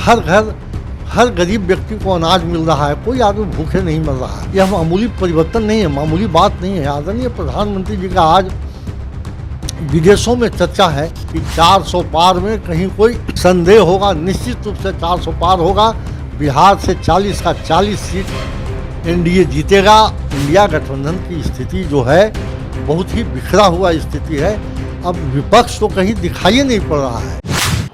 हर घर, हर गरीब व्यक्ति को अनाज मिल रहा है, कोई आदमी भूखे नहीं मर रहा है। यह मामूली परिवर्तन नहीं है, मामूली बात नहीं है। आदरणीय प्रधानमंत्री जी का आज विदेशों में चर्चा है कि 400 पार में कहीं कोई संदेह होगा, निश्चित रूप से 400 पार होगा। बिहार से 40 का 40 सीट एनडीए जीतेगा। इंडिया गठबंधन की स्थिति जो है बहुत ही बिखरा हुआ स्थिति है। अब विपक्ष तो कहीं दिखाई नहीं पड़ रहा है।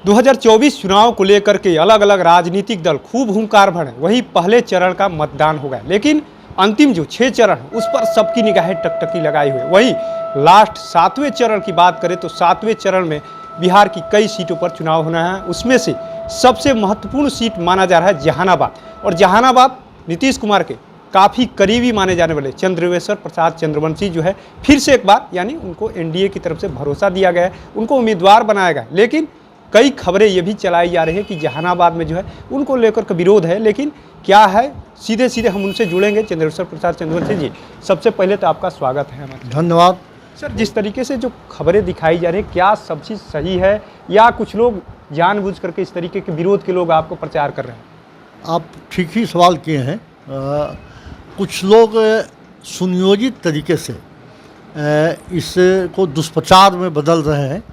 2024 चुनाव को लेकर के अलग अलग राजनीतिक दल खूब हुंकार भरे। वही पहले चरण का मतदान हो गया, लेकिन अंतिम जो 6 चरण उस पर सबकी निगाहें टकटकी लगाई हुई। वही लास्ट 7वें चरण की बात करें तो 7वें चरण में बिहार की कई सीटों पर चुनाव होना है। उसमें से सबसे महत्वपूर्ण सीट माना जा रहा है जहानाबाद, और जहानाबाद नीतीश कुमार के काफ़ी करीबी माने जाने वाले चंद्रशेखर प्रसाद चंद्रवंशी जो है फिर से एक बार यानी उनको एनडीए की तरफ से भरोसा दिया गया है, उनको उम्मीदवार बनाया गया। लेकिन कई खबरें ये भी चलाई जा रही है कि जहानाबाद में जो है उनको लेकर के विरोध है। लेकिन क्या है, सीधे सीधे हम उनसे जुड़ेंगे। चंद्रशेखर प्रसाद चंद्रवंशी जी, सबसे पहले तो आपका स्वागत है हमारे। धन्यवाद सर। जिस तरीके से जो खबरें दिखाई जा रही है, क्या सब चीज़ सही है या कुछ लोग जानबूझ करके इस तरीके के विरोध के लोग आपको प्रचार कर रहे हैं? आप ठीक ही सवाल किए हैं। कुछ लोग सुनियोजित तरीके से इसको दुष्प्रचार में बदल रहे हैं,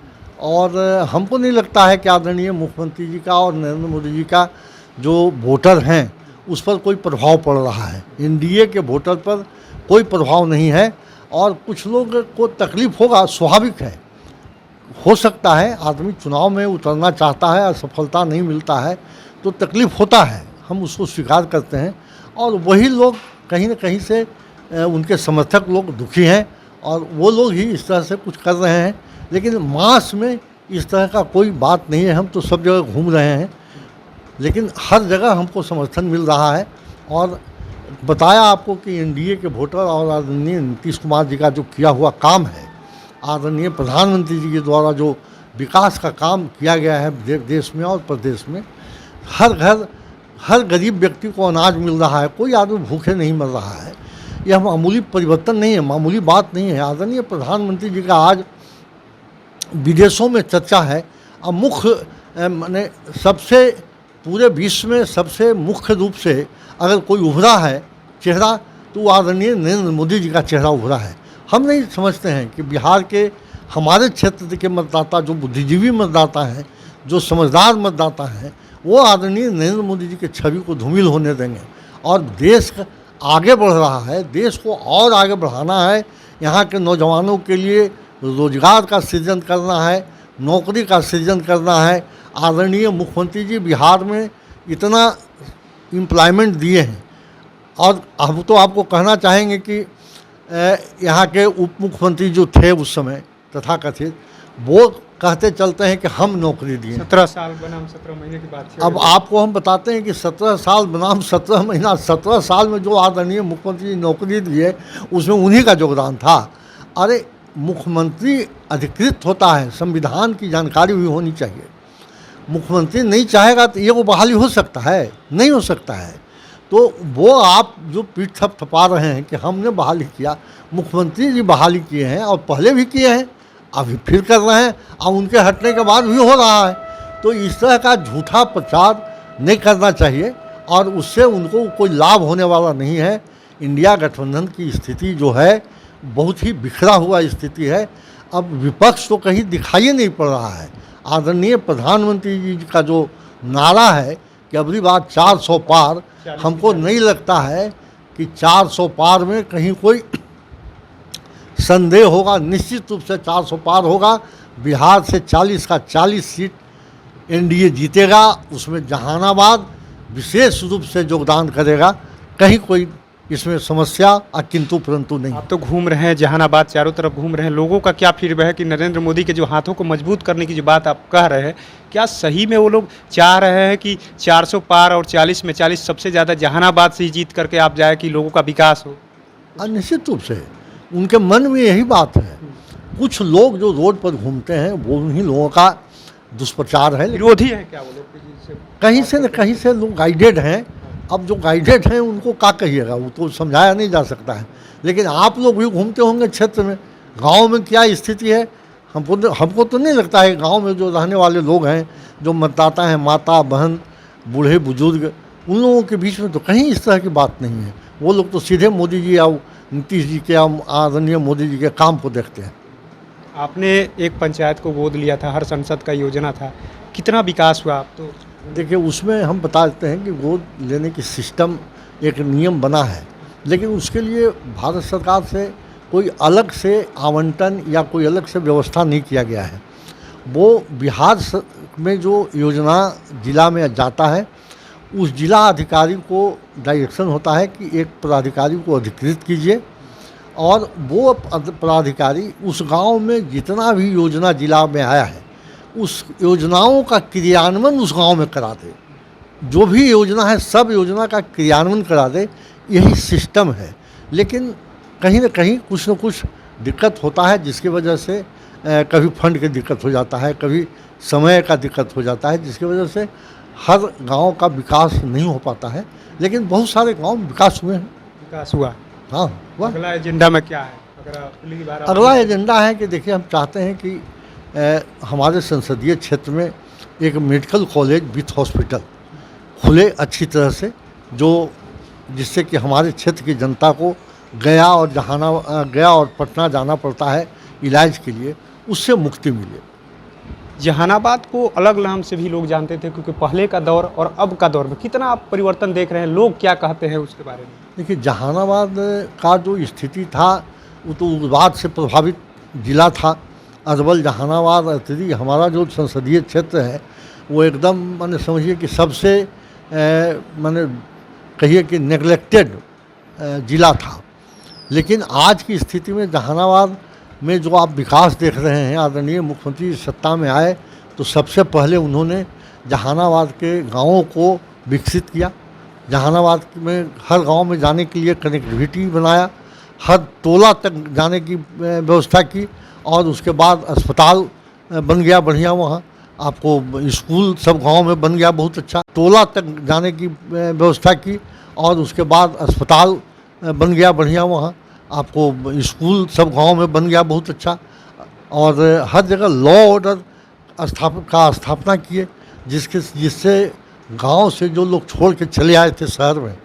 और हमको नहीं लगता है कि आदरणीय मुख्यमंत्री जी का और नरेंद्र मोदी जी का जो वोटर हैं उस पर कोई प्रभाव पड़ रहा है। एनडीए के वोटर पर कोई प्रभाव नहीं है, और कुछ लोग को तकलीफ़ होगा, स्वाभाविक है। हो सकता है आदमी चुनाव में उतरना चाहता है, असफलता नहीं मिलता है तो तकलीफ़ होता है, हम उसको स्वीकार करते हैं। और वही लोग कहीं न कहीं से उनके समर्थक लोग दुखी हैं, और वो लोग ही इस तरह से कुछ कर रहे हैं। लेकिन मास में इस तरह का कोई बात नहीं है। हम तो सब जगह घूम रहे हैं, लेकिन हर जगह हमको समर्थन मिल रहा है। और बताया आपको कि एनडीए के वोटर और आदरणीय नीतीश कुमार जी का जो किया हुआ काम है, आदरणीय प्रधानमंत्री जी के द्वारा जो विकास का काम किया गया है देश में और प्रदेश में, हर घर, हर गरीब व्यक्ति को अनाज मिल रहा है, कोई आदमी भूखे नहीं मर रहा है। यह मामूली परिवर्तन नहीं है, मामूली बात नहीं है। आदरणीय प्रधानमंत्री जी का आज विदेशों में चर्चा है। अब मुख्य माने सबसे पूरे विश्व में सबसे मुख्य रूप से अगर कोई उभरा है चेहरा तो आदरणीय नरेंद्र मोदी जी का चेहरा उभरा है। हम नहीं समझते हैं कि बिहार के हमारे क्षेत्र के मतदाता जो बुद्धिजीवी मतदाता हैं, जो समझदार मतदाता हैं, वो आदरणीय नरेंद्र मोदी जी के छवि को धूमिल होने देंगे। और देश आगे बढ़ रहा है, देश को और आगे बढ़ाना है। यहाँ के नौजवानों के लिए रोजगार का सृजन करना है, नौकरी का सृजन करना है। आदरणीय मुख्यमंत्री जी बिहार में इतना एम्प्लॉयमेंट दिए हैं, और हम तो आपको कहना चाहेंगे कि यहाँ के उप मुख्यमंत्री जो थे उस समय तथाकथित, वो कहते चलते हैं कि हम नौकरी दिए। 17 साल बनाम 17 महीने की बात है। अब आपको हम बताते हैं कि 17 साल बनाम 17 महीना, 17 साल में जो आदरणीय मुख्यमंत्री नौकरी दिए उसमें उन्हीं का योगदान था। अरे मुख्यमंत्री अधिकृत होता है, संविधान की जानकारी भी होनी चाहिए। मुख्यमंत्री नहीं चाहेगा तो ये वो बहाली हो सकता है? नहीं हो सकता है। तो वो आप जो पीठ थपथपा रहे हैं कि हमने बहाली किया, मुख्यमंत्री जी बहाली किए हैं और पहले भी किए हैं, अभी फिर कर रहे हैं, और उनके हटने के बाद भी हो रहा है। तो इस तरह का झूठा प्रचार नहीं करना चाहिए, और उससे उनको कोई लाभ होने वाला नहीं है। इंडिया गठबंधन की स्थिति जो है बहुत ही बिखरा हुआ स्थिति है। अब विपक्ष तो कहीं दिखाई नहीं पड़ रहा है। आदरणीय प्रधानमंत्री जी का जो नारा है कि अगली बार 400 पार, हमको नहीं लगता है कि 400 पार में कहीं कोई संदेह होगा, निश्चित रूप से 400 पार होगा। बिहार से 40 का 40 सीट एनडीए जीतेगा। उसमें जहानाबाद विशेष रूप से योगदान करेगा, कहीं कोई इसमें समस्या अकिंतु परंतु नहीं। आप तो घूम रहे हैं जहानाबाद, चारों तरफ घूम रहे हैं, लोगों का क्या फीडबैक है कि नरेंद्र मोदी के जो हाथों को मजबूत करने की जो बात आप कह रहे हैं, क्या सही में वो लोग चाह रहे हैं कि 400 पार और 40 में 40 सबसे ज़्यादा जहानाबाद से ही जीत करके आप जाए कि लोगों का विकास हो? निश्चित रूप से उनके मन में यही बात है। कुछ लोग जो रोड पर घूमते हैं वो उन्हीं लोगों का दुष्प्रचार है। विरोधी है क्या वो लोग? कहीं से न कहीं से लोग गाइडेड हैं। अब जो गाइडेड हैं उनको क्या कहिएगा, वो तो समझाया नहीं जा सकता है। लेकिन आप लोग भी घूमते होंगे क्षेत्र में, गांव में क्या स्थिति है, हमको तो नहीं लगता है गांव में जो रहने वाले लोग हैं, जो मतदाता हैं, माता बहन बूढ़े बुजुर्ग, उन लोगों के बीच में तो कहीं इस तरह की बात नहीं है। वो लोग तो सीधे मोदी जी या नीतीश जी के या आदरणीय मोदी जी के काम को देखते हैं। आपने एक पंचायत को गोद लिया था, हर संसद का योजना था, कितना विकास हुआ? आप तो देखिए, उसमें हम बता देते हैं कि गोद लेने की सिस्टम एक नियम बना है, लेकिन उसके लिए भारत सरकार से कोई अलग से आवंटन या कोई अलग से व्यवस्था नहीं किया गया है। वो बिहार में जो योजना जिला में जाता है, उस जिला अधिकारी को डायरेक्शन होता है कि एक पदाधिकारी को अधिकृत कीजिए और वो पदाधिकारी उस गांव में जितना भी योजना जिला में आया है उस योजनाओं का क्रियान्वयन उस गांव में करा दे। जो भी योजना है सब योजना का क्रियान्वयन करा दे, यही सिस्टम है। लेकिन कहीं ना कहीं कुछ न कुछ दिक्कत होता है, जिसकी वजह से कभी फंड की दिक्कत हो जाता है, कभी समय का दिक्कत हो जाता है, जिसकी वजह से हर गांव का विकास नहीं हो पाता है। लेकिन बहुत सारे गांव विकास हुए हैं। विकास हुआ। हाँ हुआ। अगला एजेंडा में क्या है? अगर अगली बार अगला एजेंडा है कि देखिए, हम चाहते हैं कि हमारे संसदीय क्षेत्र में एक मेडिकल कॉलेज विथ हॉस्पिटल खुले अच्छी तरह से, जो जिससे कि हमारे क्षेत्र की जनता को गया और पटना जाना पड़ता है इलाज के लिए, उससे मुक्ति मिले। जहानाबाद को अलग नाम से भी लोग जानते थे, क्योंकि पहले का दौर और अब का दौर में कितना आप परिवर्तन देख रहे हैं, लोग क्या कहते हैं उसके बारे में? देखिए, जहानाबाद का जो स्थिति था वो तो उग्रवाद से प्रभावित जिला था। अरवल, जहानाबाद, अतरी, हमारा जो संसदीय क्षेत्र है वो एकदम माने समझिए कि सबसे माने कहिए कि नेग्लेक्टेड जिला था। लेकिन आज की स्थिति में जहानाबाद में जो आप विकास देख रहे हैं, आदरणीय मुख्यमंत्री सत्ता में आए तो सबसे पहले उन्होंने जहानाबाद के गांवों को विकसित किया। जहानाबाद में हर गांव में जाने के लिए कनेक्टिविटी बनाया, हर टोला तक जाने की व्यवस्था की, और उसके बाद अस्पताल बन गया बढ़िया। वहाँ आपको स्कूल सब गांव में बन गया बहुत अच्छा, टोला तक जाने की व्यवस्था की, और उसके बाद अस्पताल बन गया बढ़िया। वहाँ आपको स्कूल सब गांव में बन गया बहुत अच्छा, और हर जगह लॉ ऑर्डर स्थापना किए, जिससे गांव से जो लोग छोड़ के चले आए थे शहर में,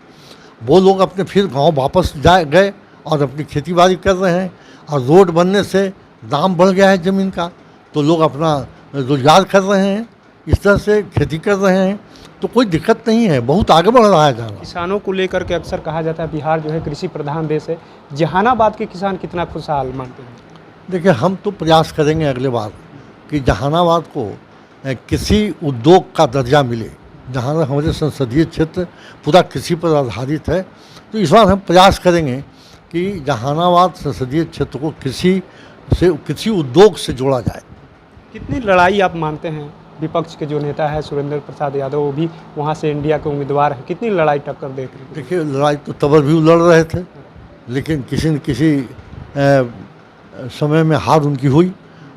वो लोग अपने फिर गांव वापस गए और अपनी खेती बाड़ी कर रहे हैं। और रोड बनने से दाम बढ़ गया है ज़मीन का, तो लोग अपना रोजगार कर रहे हैं, इस तरह से खेती कर रहे हैं, तो कोई दिक्कत नहीं है, बहुत आगे बढ़ रहा है जहानाबाद। किसानों को लेकर के अक्सर कहा जाता है बिहार जो है कृषि प्रधान देश है, जहानाबाद के किसान कितना खुशहाल मानते हैं? देखिए, हम तो प्रयास करेंगे अगले बार कि जहानाबाद को कृषि उद्योग का दर्जा मिले। जहाँ हमारे संसदीय क्षेत्र पूरा कृषि पर आधारित है, तो इस बार हम प्रयास करेंगे कि जहानाबाद संसदीय क्षेत्र को कृषि उद्योग से जोड़ा जाए। कितनी लड़ाई आप मानते हैं? विपक्ष के जो नेता है सुरेंद्र प्रसाद यादव, वो भी वहाँ से इंडिया के उम्मीदवार हैं, कितनी लड़ाई टक्कर देख रहे हैं? देखिए, लड़ाई तो तब भी लड़ रहे थे, लेकिन किसी न किसी समय में हार उनकी हुई,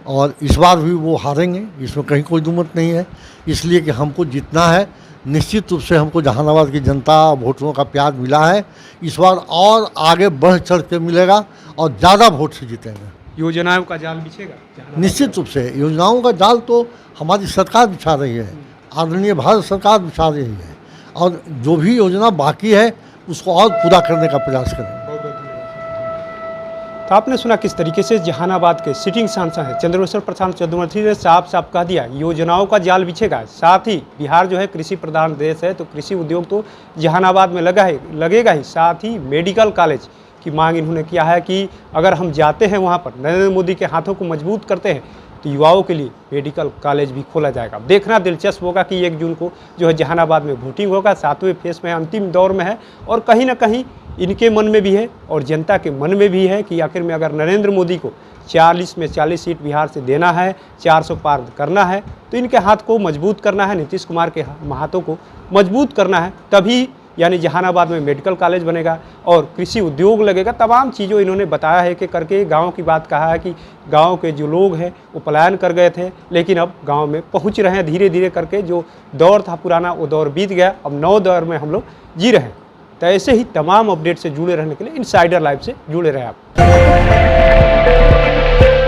और इस बार भी वो हारेंगे, इसमें कहीं कोई दुमत नहीं है। इसलिए कि हमको जीतना है, निश्चित रूप से हमको जहानाबाद की जनता वोटरों का प्यार मिला है, इस बार और आगे बढ़ चढ़ के मिलेगा और ज़्यादा वोट से जीतेंगे। योजनाओं का जाल बिछेगा? निश्चित रूप से योजनाओं का जाल तो हमारी सरकार बिछा रही है, आदरणीय भारत सरकार बिछा रही है, और जो भी योजना बाकी है उसको और पूरा करने का प्रयास करेंगे। बहुत बहुत धन्यवाद। तो आपने सुना किस तरीके से जहानाबाद के सिटिंग सांसद हैं चंद्रशेखर प्रसाद चतुर्थी ने साफ साफ कह दिया, योजनाओं का जाल बिछेगा। साथ ही बिहार जो है कृषि प्रधान देश है, तो कृषि उद्योग तो जहानाबाद में लगेगा ही। साथ ही मेडिकल कॉलेज की मांग इन्होंने किया है कि अगर हम जाते हैं वहाँ पर, नरेंद्र मोदी के हाथों को मजबूत करते हैं, तो युवाओं के लिए मेडिकल कॉलेज भी खोला जाएगा। देखना दिलचस्प होगा कि 1 जून को जो है जहानाबाद में वोटिंग होगा, 7वें फेज में अंतिम दौर में है, और कहीं ना कहीं इनके मन में भी है और जनता के मन में भी है कि आखिर में अगर नरेंद्र मोदी को 40 में 40 सीट बिहार से देना है, 400 पार करना है, तो इनके हाथ को मजबूत करना है, नीतीश कुमार के हाथों को मजबूत करना है, तभी यानी जहानाबाद में मेडिकल कॉलेज बनेगा और कृषि उद्योग लगेगा। तमाम चीज़ों इन्होंने बताया है कि करके गांव की बात कहा है कि गांव के जो लोग हैं वो पलायन कर गए थे, लेकिन अब गांव में पहुंच रहे हैं धीरे धीरे करके। जो दौर था पुराना वो दौर बीत गया, अब नौ दौर में हम लोग जी रहे हैं। तो ऐसे ही तमाम अपडेट से जुड़े रहने के लिए इनसाइडर लाइव से जुड़े रहे आप।